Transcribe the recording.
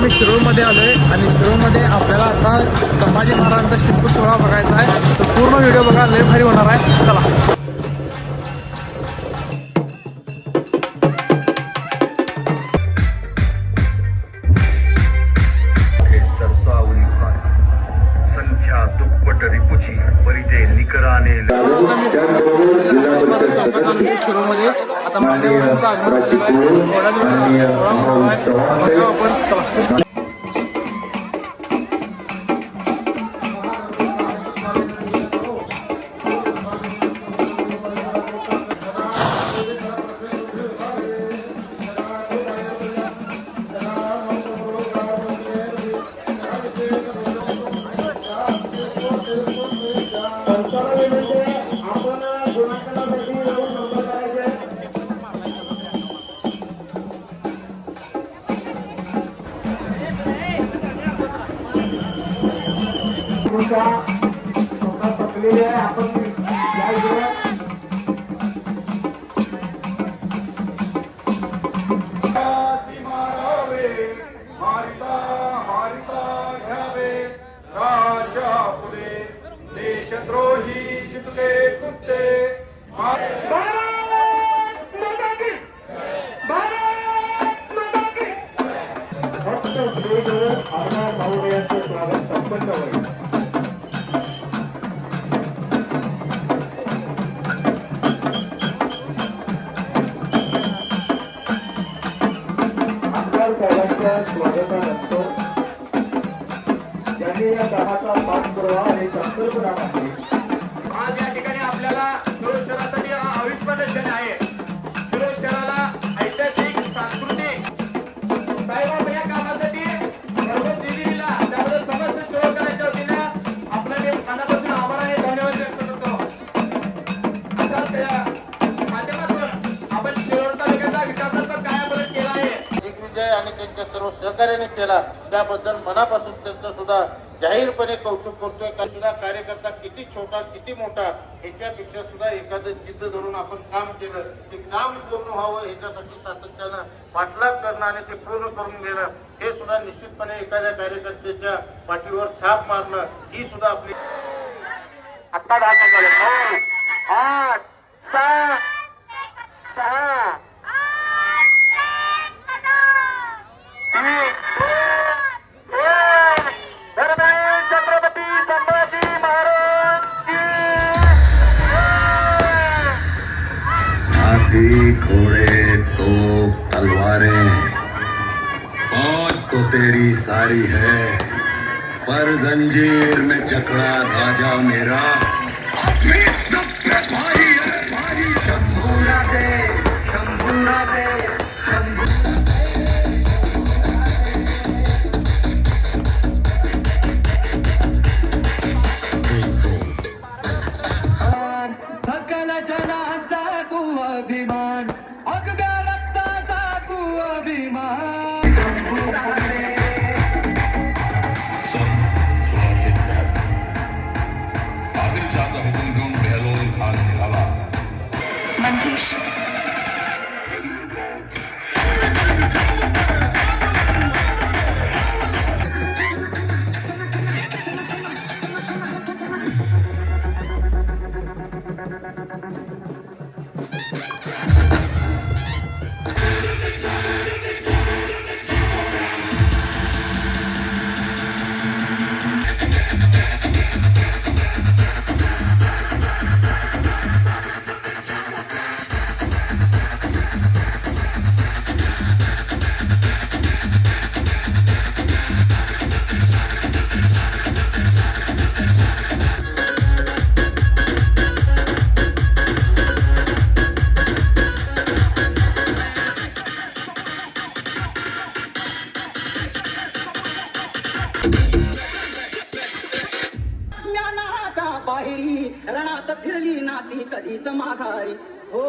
मी शिरोळमध्ये आलो आहे आणि शिरोळमध्ये आपल्याला आता संभाजी महाराजांचा शिल्प सोहळा बघायचा आहे. तर पूर्ण व्हिडिओ बघा, लय भारी होणार आहे. चला. संख्या दुप्पट रिपुची परिते निकराने शिरोळमध्ये आता मान्यवरांचं आगमन झालेलं आहे. आपण चला. देशद्रोही जितके कुत्ते स्वागत संपन्न होईल. स्वागतानंतर ज्यांनी या कामाचा पाठपुरावा आणि संकल्पना मांडली. आज या ठिकाणी आपल्याला शिरोळ शहरासाठी अविस्मरणीय क्षण आहे. शिरोळ शहराला ऐतिहासिक सांस्कृतिक साहेब या कामासाठी सर्व दिल्लीला त्याबद्दल समस्त शिरोळकरांच्या वतीने आपल्या मनापासून आभार आणि धन्यवाद व्यक्त करतो. अशाच या माध्यमातून आपण शिरोळ तालुक्याचा विकासाचा कायापालट केला आहे. आणि त्यांच्या सर्व सहकार्याने केला त्याबद्दल मनापासून त्यांचं सुद्धा जाहीरपणे कौतुक करतोय. का सुद्धा कार्यकर्ता किती छोटा किती मोठा ह्याच्यापेक्षा सुद्धा एखादं जिद्द धरून आपण काम केलं ते काम पूर्ण व्हावं ह्याच्यासाठी सातत्यानं पाठलाग करणं आणि ते पूर्ण करून घेणं हे सुद्धा निश्चितपणे एखाद्या कार्यकर्त्याच्या पाठीवर छाप मारणं ही सुद्धा आपली. आता 9 8 7 6 छत्रपती संभाजी महाराज की. हाथी घोड़े तोप तलवारें फौज तो तेरी सारी है पर जंजीर में जकड़ा राजा मेरा अपने सब पे भारी है. शंभूरा से सकल जनाचा तू अभिमान अगद्या रक्ताचा तू अभिमान. आदिलशाहचा हुकूम घेऊन बेहलोल खान निघाला. मंगेश रणात फिरली नाती कधीच माघारी हो.